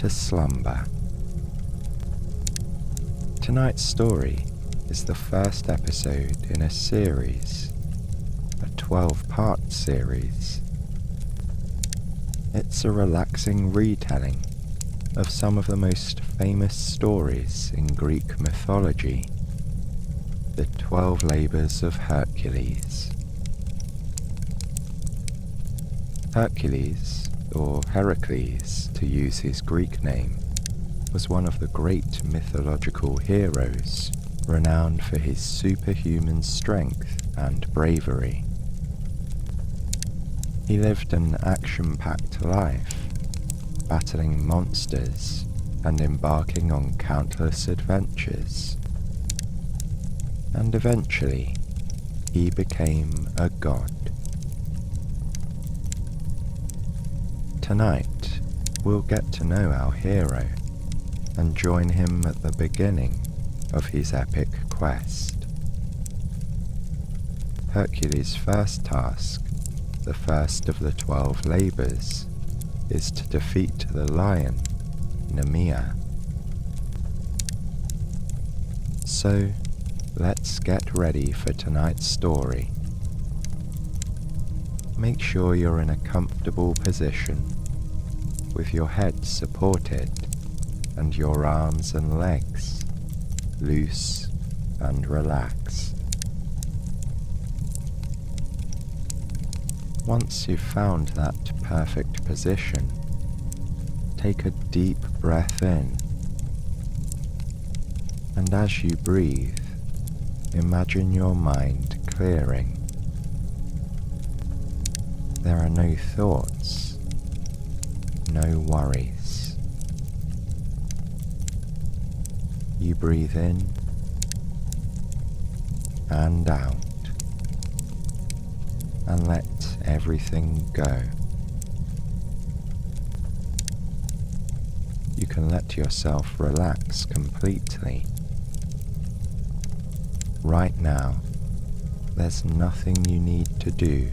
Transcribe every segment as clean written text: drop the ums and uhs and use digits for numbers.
to slumber. Tonight's story is the first episode in a series, a 12-part series. It's a relaxing retelling of some of the most famous stories in Greek mythology, the 12 Labours of Hercules. Hercules, or Heracles to use his Greek name, was one of the great mythological heroes renowned for his superhuman strength and bravery. He lived an action-packed life, battling monsters and embarking on countless adventures. And eventually, he became a god. Tonight, we'll get to know our hero and join him at the beginning of his epic quest. Hercules' first task, the first of the 12 labours, is to defeat the lion, Nemea. So, let's get ready for tonight's story. Make sure you're in a comfortable position, with your head supported and your arms and legs loose and relaxed. Once you've found that perfect position, take a deep breath in, and as you breathe, imagine your mind clearing. There are no thoughts, no worries. You breathe in and out, and let everything go. You can let yourself relax completely. Right now, there's nothing you need to do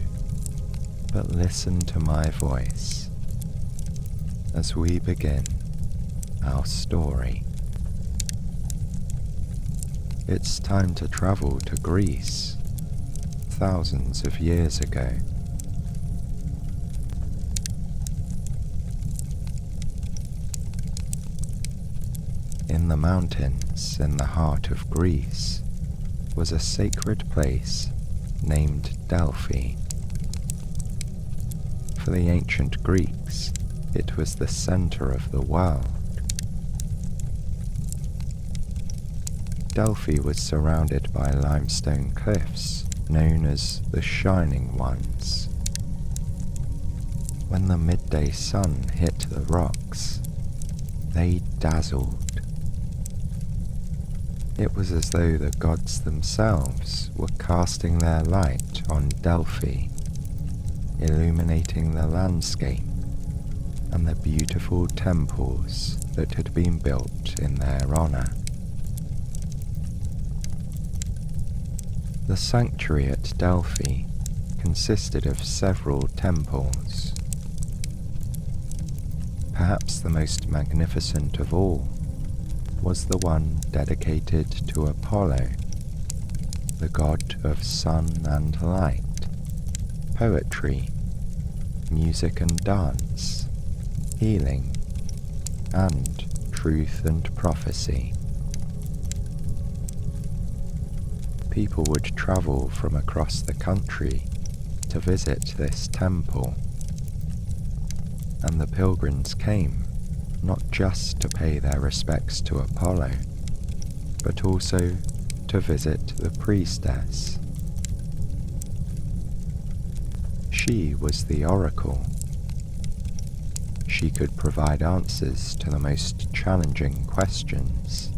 but listen to my voice as we begin our story. It's time to travel to Greece, thousands of years ago. In the mountains in the heart of Greece was a sacred place named Delphi. For the ancient Greeks, it was the center of the world. Delphi was surrounded by limestone cliffs known as the Shining Ones. When the midday sun hit the rocks, they dazzled. It was as though the gods themselves were casting their light on Delphi, illuminating the landscape and the beautiful temples that had been built in their honor. The sanctuary at Delphi consisted of several temples. Perhaps the most magnificent of all was the one dedicated to Apollo, the god of sun and light, poetry, music and dance, healing, and truth and prophecy. People would travel from across the country to visit this temple, and the pilgrims came not just to pay their respects to Apollo, but also to visit the priestess. She was the oracle. She could provide answers to the most challenging questions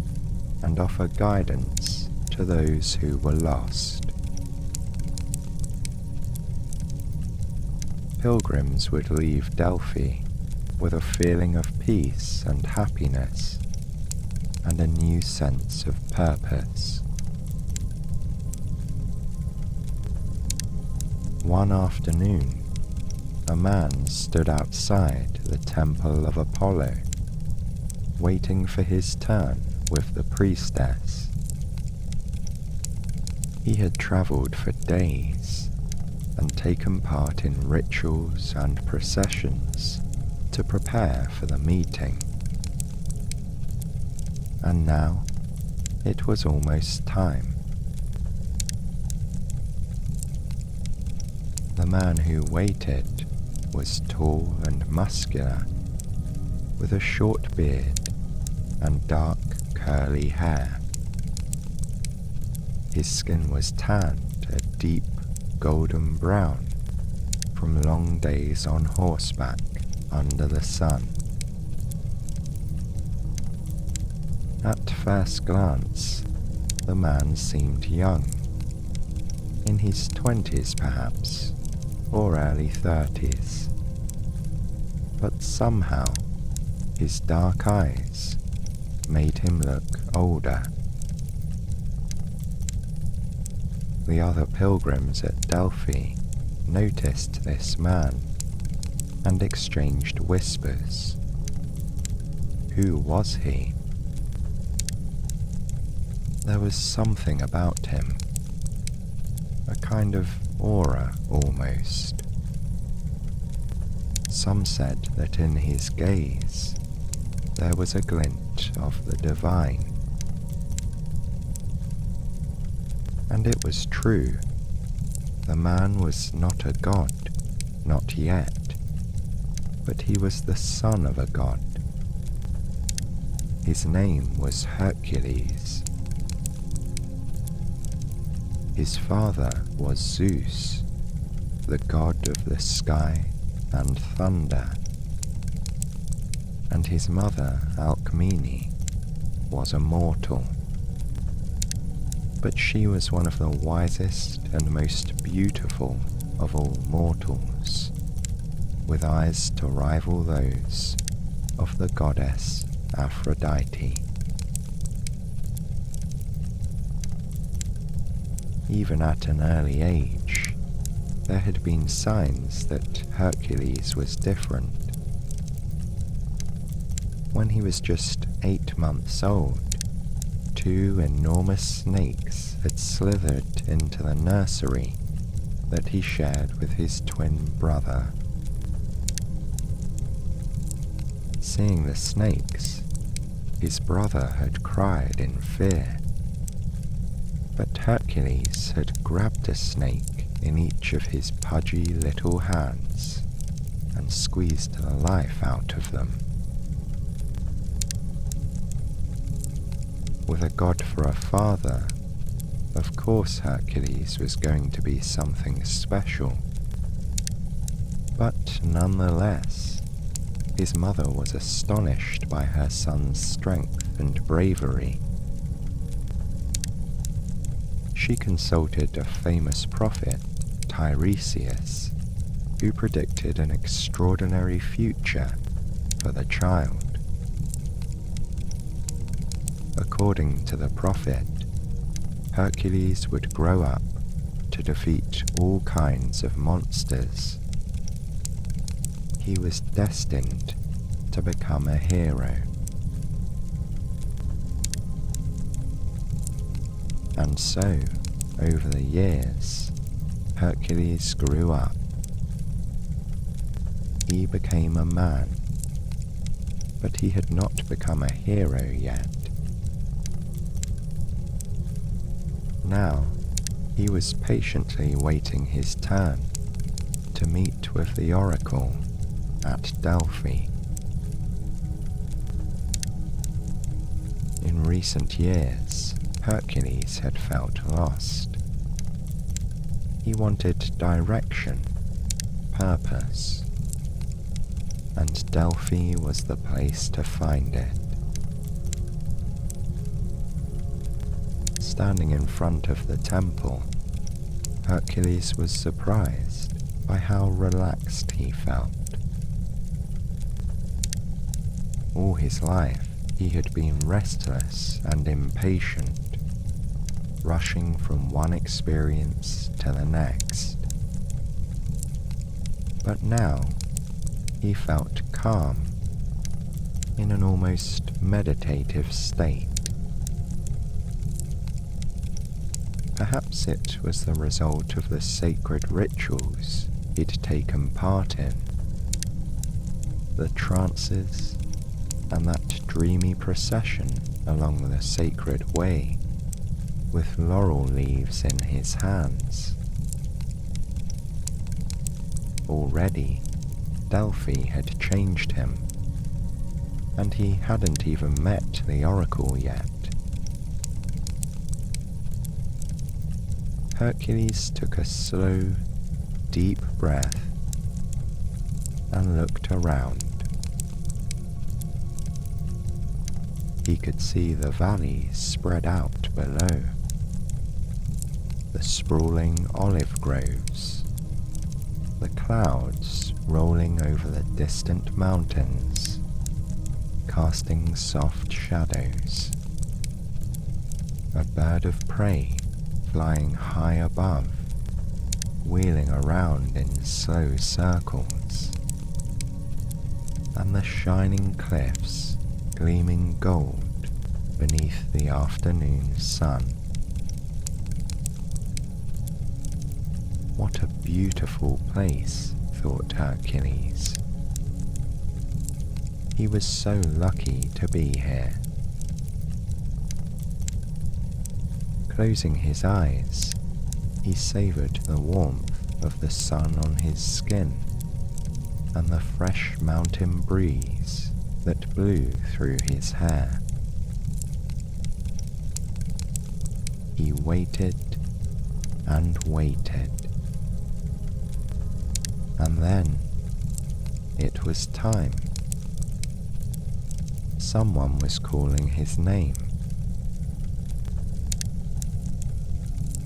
and offer guidance to those who were lost. Pilgrims would leave Delphi with a feeling of peace and happiness and a new sense of purpose. One afternoon, a man stood outside the temple of Apollo waiting for his turn with the priestess. He had travelled for days and taken part in rituals and processions to prepare for the meeting. And now it was almost time. The man who waited was tall and muscular, with a short beard and dark curly hair. His skin was tanned a deep golden brown from long days on horseback under the sun. At first glance, the man seemed young, in his 20s perhaps, or early 30s. But somehow, his dark eyes made him look older. The other pilgrims at Delphi noticed this man and exchanged whispers. Who was he? There was something about him, a kind of aura almost. Some said that in his gaze there was a glint of the divine. And it was true. The man was not a god, not yet, but he was the son of a god. His name was Hercules. His father was Zeus, the god of the sky and thunder, and his mother, Alcmene, was a mortal. But she was one of the wisest and most beautiful of all mortals, with eyes to rival those of the goddess Aphrodite. Even at an early age, there had been signs that Hercules was different. When he was just 8 months old, 2 enormous snakes had slithered into the nursery that he shared with his twin brother. Seeing the snakes, his brother had cried in fear, but Hercules had grabbed a snake in each of his pudgy little hands and squeezed the life out of them. With a god for a father, of course Hercules was going to be something special. But nonetheless, his mother was astonished by her son's strength and bravery. She consulted a famous prophet, Tiresias, who predicted an extraordinary future for the child. According to the prophet, Hercules would grow up to defeat all kinds of monsters. He was destined to become a hero. And so, over the years, Hercules grew up. He became a man, but he had not become a hero yet. Now, he was patiently waiting his turn to meet with the oracle at Delphi. In recent years, Hercules had felt lost. He wanted direction, purpose, and Delphi was the place to find it. Standing in front of the temple, Hercules was surprised by how relaxed he felt. All his life, he had been restless and impatient, rushing from one experience to the next. But now, he felt calm, in an almost meditative state. Perhaps it was the result of the sacred rituals he'd taken part in, the trances, and that dreamy procession along the sacred way with laurel leaves in his hands. Already, Delphi had changed him, and he hadn't even met the oracle yet. Hercules took a slow, deep breath and looked around. He could see the valleys spread out below, the sprawling olive groves, the clouds rolling over the distant mountains, casting soft shadows. A bird of prey flying high above, wheeling around in slow circles, and the shining cliffs gleaming gold beneath the afternoon sun. What a beautiful place, thought Hercules. He was so lucky to be here. Closing his eyes, he savoured the warmth of the sun on his skin and the fresh mountain breeze that blew through his hair. He waited and waited, and then it was time. Someone was calling his name.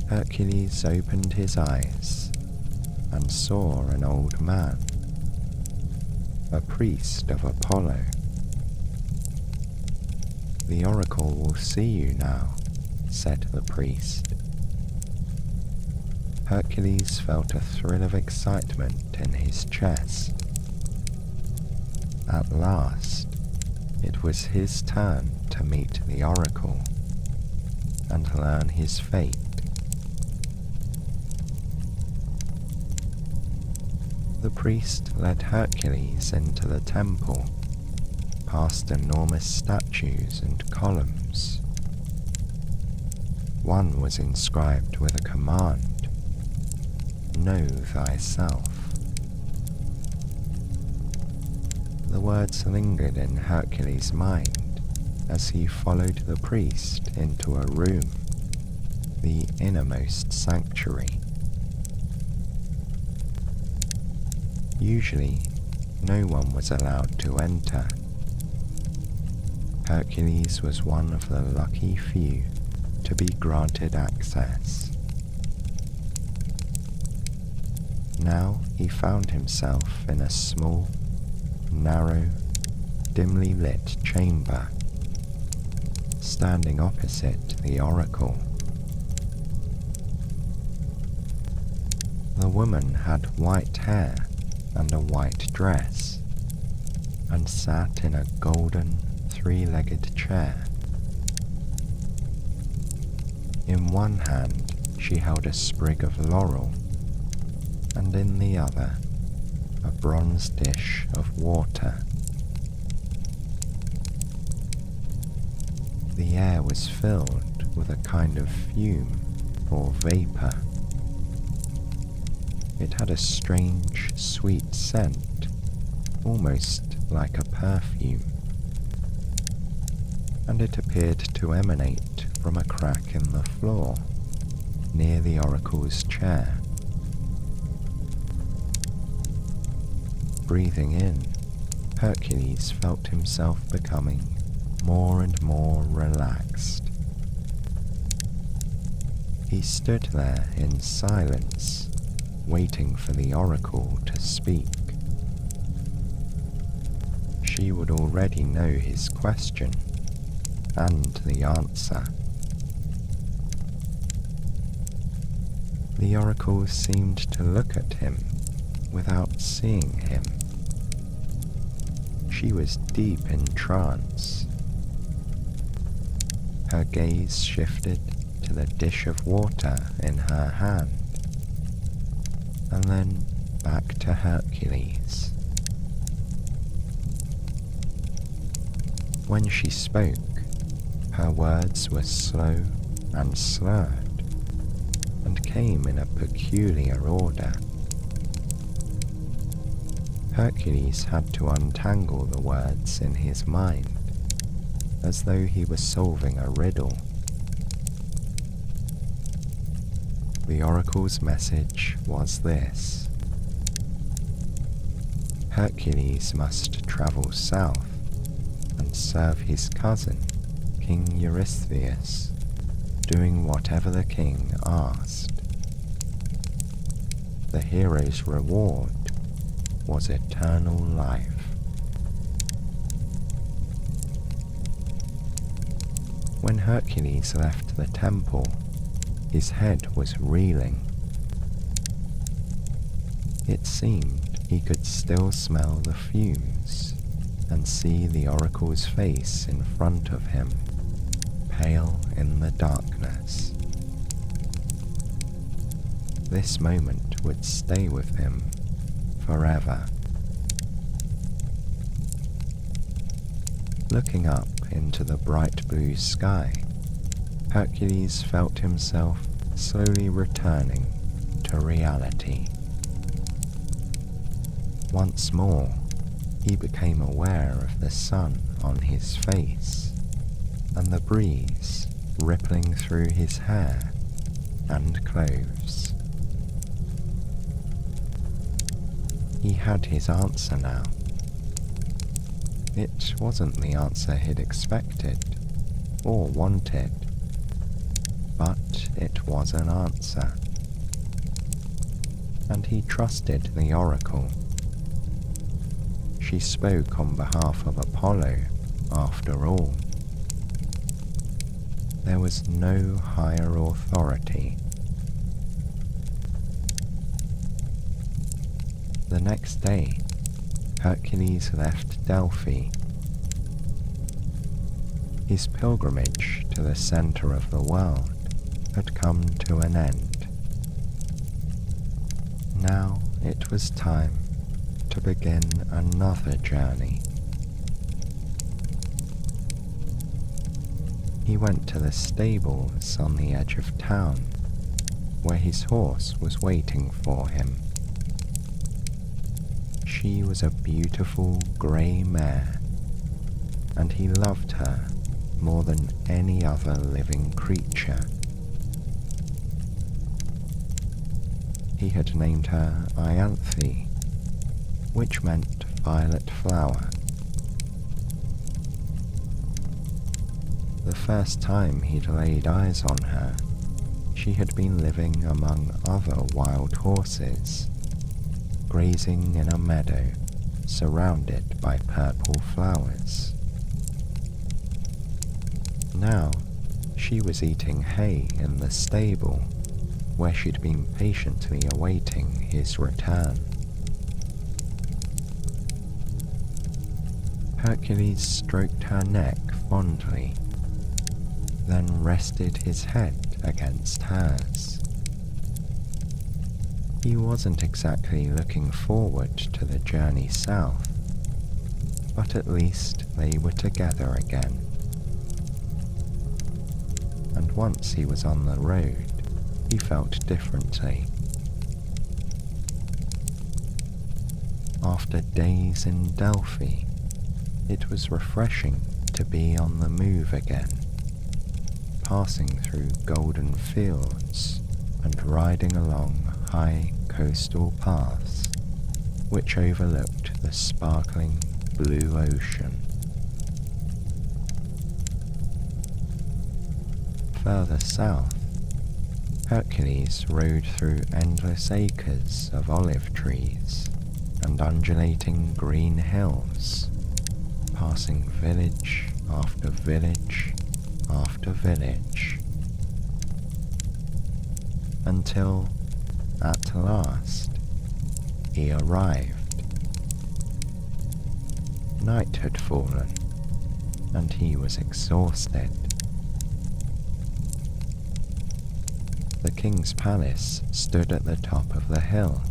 Hercules opened his eyes and saw an old man, a priest of Apollo. "The oracle will see you now," said the priest. Hercules felt a thrill of excitement in his chest. At last, it was his turn to meet the oracle and learn his fate. The priest led Hercules into the temple, past enormous statues and columns. One was inscribed with a command, "Know thyself." The words lingered in Hercules' mind as he followed the priest into a room, the innermost sanctuary. Usually, no one was allowed to enter. Hercules was one of the lucky few to be granted access. Now he found himself in a small, narrow, dimly lit chamber, standing opposite the oracle. The woman had white hair and a white dress, and sat in a golden, three-legged chair. In one hand she held a sprig of laurel, and in the other a bronze dish of water. The air was filled with a kind of fume or vapour. It had a strange, sweet scent, almost like a perfume, and it appeared to emanate from a crack in the floor, near the oracle's chair. Breathing in, Hercules felt himself becoming more and more relaxed. He stood there in silence, waiting for the oracle to speak. She would already know his question and the answer. The oracle seemed to look at him without seeing him. She She was deep in trance. Her gaze shifted to the dish of water in her hand, and then back to Hercules. When she spoke, her words were slow and slurred, and came in a peculiar order. Hercules had to untangle the words in his mind, as though he was solving a riddle. The oracle's message was this: Hercules must travel south and serve his cousin, King Eurystheus, doing whatever the king asked. The hero's reward was eternal life. When Hercules left the temple, his head was reeling. It seemed he could still smell the fumes and see the oracle's face in front of him, pale in the darkness. This moment would stay with him forever. Looking up into the bright blue sky, Hercules felt himself slowly returning to reality. Once more, he became aware of the sun on his face and the breeze rippling through his hair and clothes. He had his answer now. It wasn't the answer he'd expected or wanted, but it was an answer. And he trusted the oracle. She spoke on behalf of Apollo, after all. There was no higher authority. The next day, Hercules left Delphi. His pilgrimage to the center of the world had come to an end. Now it was time to begin another journey. He went to the stables on the edge of town, where his horse was waiting for him. She was a beautiful grey mare, and he loved her more than any other living creature. He had named her Ianthe, which meant violet flower. The first time he'd laid eyes on her, she had been living among other wild horses, grazing in a meadow surrounded by purple flowers. Now she was eating hay in the stable, where she'd been patiently awaiting his return. Hercules stroked her neck fondly, then rested his head against hers. He wasn't exactly looking forward to the journey south, but at least they were together again. And once he was on the road, he felt differently. After days in Delphi, it was refreshing to be on the move again, passing through golden fields and riding along high coastal paths which overlooked the sparkling blue ocean. Further south, Hercules rode through endless acres of olive trees and undulating green hills, passing village after village after village, until, at last, he arrived. Night had fallen, and he was exhausted. The king's palace stood at the top of the hill,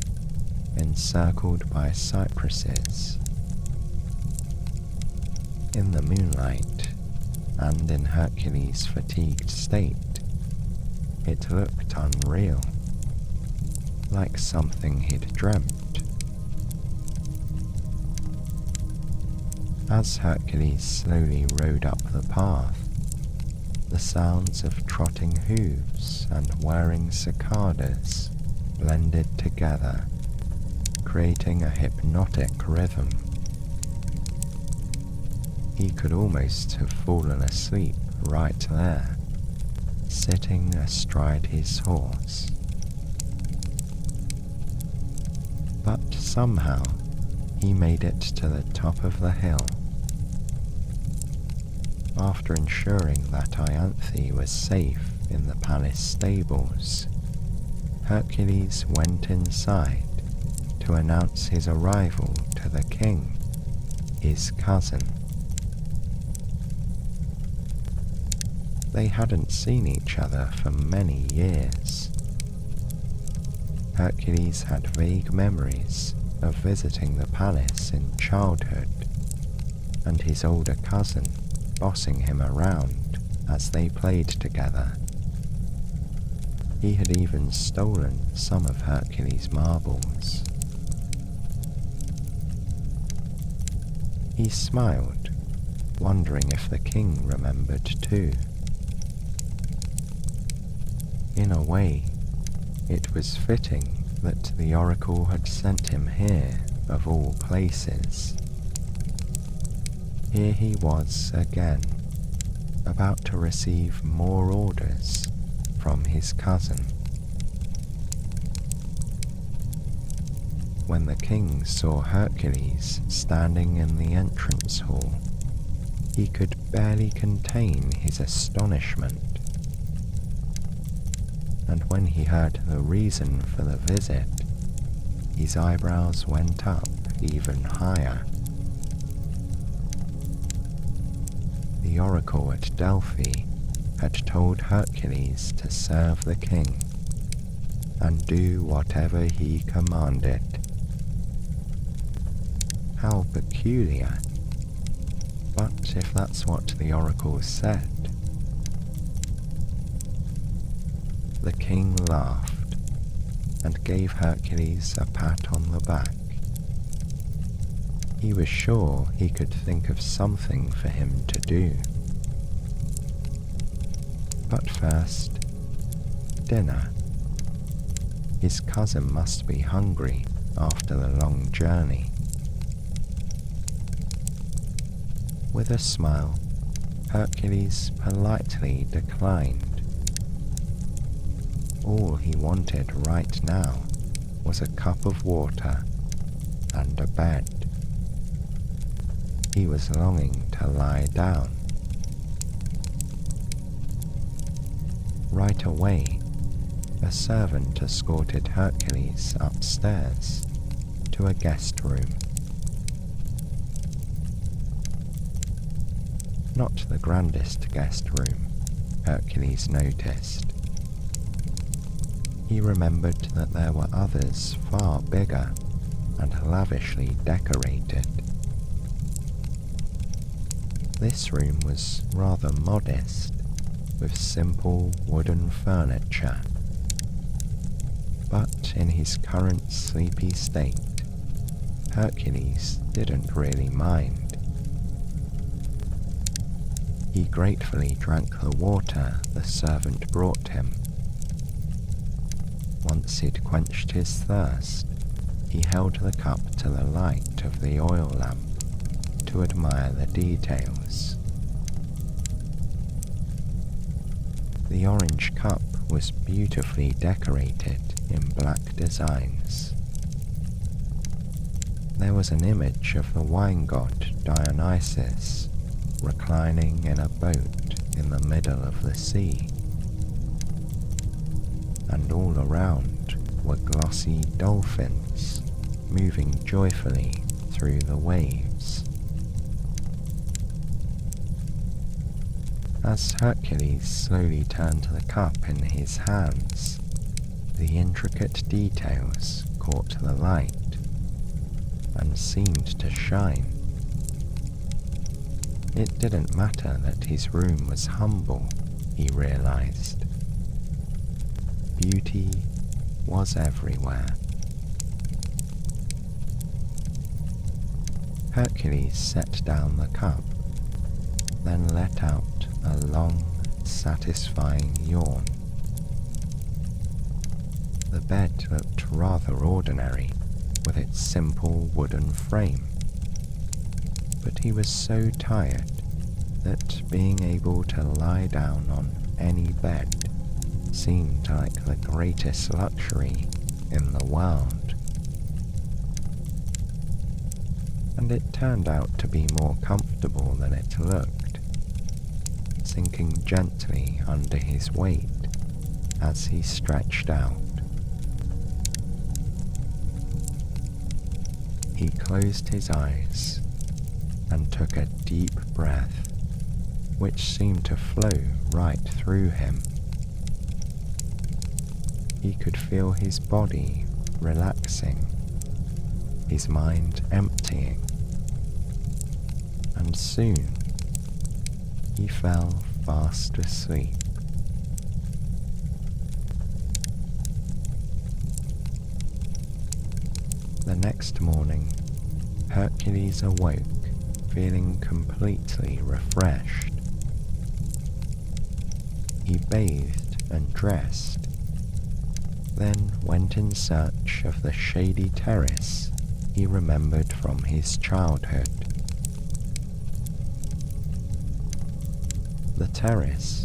encircled by cypresses. In the moonlight, and in Hercules' fatigued state, it looked unreal, like something he'd dreamt. As Hercules slowly rode up the path, the sounds of trotting hooves and whirring cicadas blended together, creating a hypnotic rhythm. He could almost have fallen asleep right there, sitting astride his horse. But somehow he made it to the top of the hill. After ensuring that Ianthe was safe in the palace stables, Hercules went inside to announce his arrival to the king, his cousin. They hadn't seen each other for many years. Hercules had vague memories of visiting the palace in childhood, and his older cousin bossing him around as they played together. He had even stolen some of Hercules' marbles. He smiled, wondering if the king remembered too. In a way, it was fitting that the oracle had sent him here, of all places. Here he was again, about to receive more orders from his cousin. When the king saw Hercules standing in the entrance hall, he could barely contain his astonishment. And when he heard the reason for the visit, his eyebrows went up even higher. The oracle at Delphi had told Hercules to serve the king and do whatever he commanded. How peculiar, but if that's what the oracle said. The king laughed and gave Hercules a pat on the back. He was sure he could think of something for him to do. But first, dinner. His cousin must be hungry after the long journey. With a smile, Hercules politely declined. All he wanted right now was a cup of water and a bed. He was longing to lie down. Right away, a servant escorted Hercules upstairs to a guest room. Not the grandest guest room, Hercules noticed. He remembered that there were others far bigger and lavishly decorated. This room was rather modest, with simple wooden furniture. But in his current sleepy state, Hercules didn't really mind. He gratefully drank the water the servant brought him. Once he'd quenched his thirst, he held the cup to the light of the oil lamp to admire the details. The orange cup was beautifully decorated in black designs. There was an image of the wine god Dionysus reclining in a boat in the middle of the sea. And all around were glossy dolphins moving joyfully through the waves. As Hercules slowly turned the cup in his hands, the intricate details caught the light and seemed to shine. It didn't matter that his room was humble, he realized. Beauty was everywhere. Hercules set down the cup, then let out a long, satisfying yawn. The bed looked rather ordinary, with its simple wooden frame, but he was so tired that being able to lie down on any bed seemed like the greatest luxury in the world. And it turned out to be more comfortable than it looked, sinking gently under his weight as he stretched out. He closed his eyes and took a deep breath, which seemed to flow right through him. He could feel his body relaxing, his mind emptying, and soon he fell fast asleep. The next morning, Hercules awoke feeling completely refreshed. He bathed and dressed, then went in search of the shady terrace he remembered from his childhood. The terrace